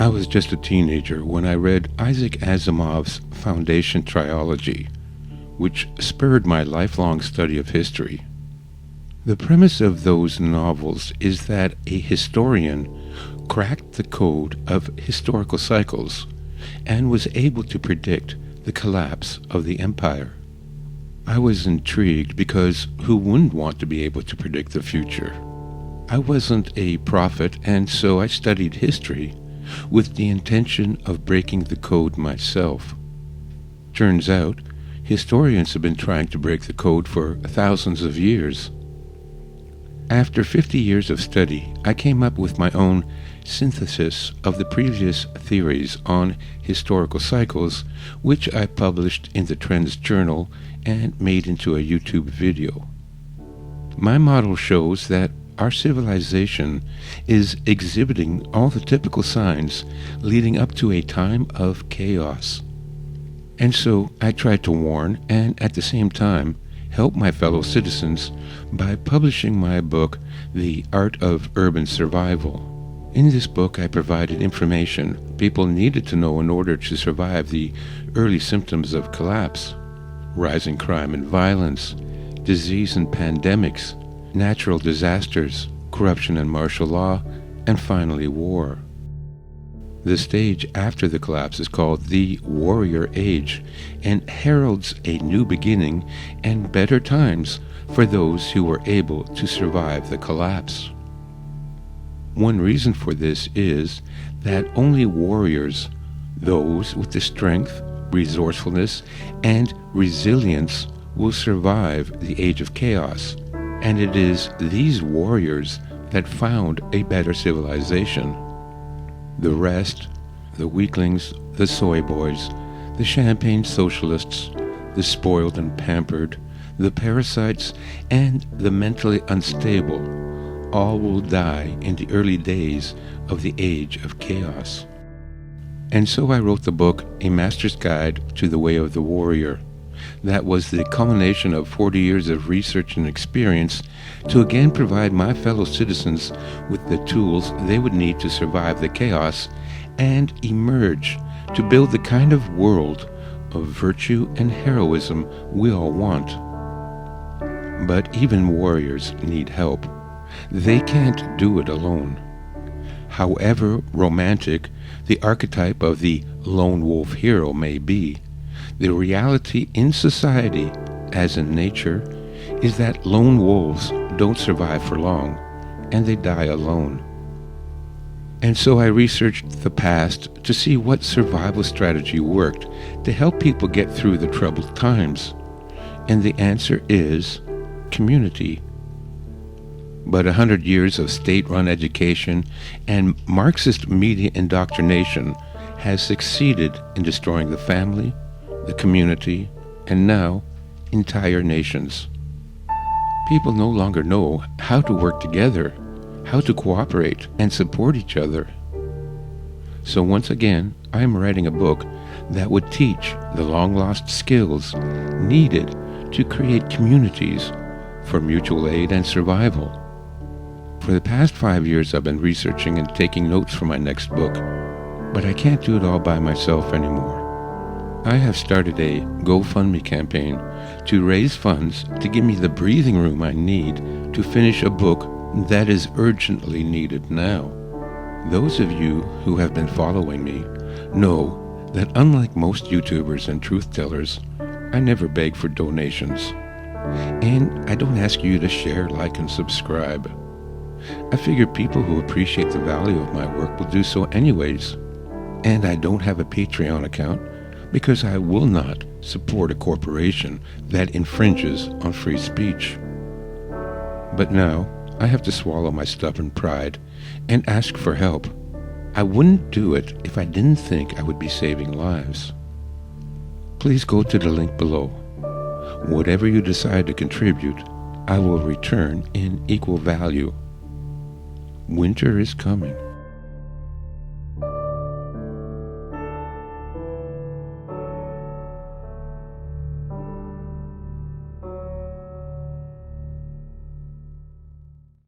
I was just a teenager when I read Isaac Asimov's Foundation trilogy, which spurred my lifelong study of history. The premise of those novels is that a historian cracked the code of historical cycles and was able to predict the collapse of the empire. I was intrigued because who wouldn't want to be able to predict the future? I wasn't a prophet, and so I studied history with the intention of breaking the code myself. Turns out, historians have been trying to break the code for thousands of years. After 50 years of study, I came up with my own synthesis of the previous theories on historical cycles, which I published in the Trends Journal and made into a YouTube video. My model shows that our civilization is exhibiting all the typical signs leading up to a time of chaos. And so I tried to warn and at the same time help my fellow citizens by publishing my book, The Art of Urban Survival. In this book, I provided information people needed to know in order to survive the early symptoms of collapse: rising crime and violence, disease and pandemics, natural disasters, corruption and martial law, and finally war. The stage after the collapse is called the Warrior Age and heralds a new beginning and better times for those who were able to survive the collapse. One reason for this is that only warriors, those with the strength, resourcefulness, and resilience, will survive the age of chaos, and it is these warriors that found a better civilization. The rest, the weaklings, the soy boys, the champagne socialists, the spoiled and pampered, the parasites, and the mentally unstable, all will die in the early days of the age of chaos. And so I wrote the book, A Master's Guide to the Way of the Warrior. That was the culmination of 40 years of research and experience to again provide my fellow citizens with the tools they would need to survive the chaos and emerge to build the kind of world of virtue and heroism we all want. But even warriors need help. They can't do it alone. However romantic the archetype of the lone wolf hero may be, the reality in society, as in nature, is that lone wolves don't survive for long, and they die alone. And so I researched the past to see what survival strategy worked to help people get through the troubled times. And the answer is community. But 100 years of state-run education and Marxist media indoctrination has succeeded in destroying the family, the community, and now entire nations. People no longer know how to work together, how to cooperate and support each other. So once again, I am writing a book that would teach the long-lost skills needed to create communities for mutual aid and survival. For the past 5 years, I've been researching and taking notes for my next book, but I can't do it all by myself anymore. I have started a GoFundMe campaign to raise funds to give me the breathing room I need to finish a book that is urgently needed now. Those of you who have been following me know that unlike most YouTubers and truth tellers, I never beg for donations. And I don't ask you to share, like, and subscribe. I figure people who appreciate the value of my work will do so anyways. And I don't have a Patreon account because I will not support a corporation that infringes on free speech. But now, I have to swallow my stubborn pride and ask for help. I wouldn't do it if I didn't think I would be saving lives. Please go to the link below. Whatever you decide to contribute, I will return in equal value. Winter is coming.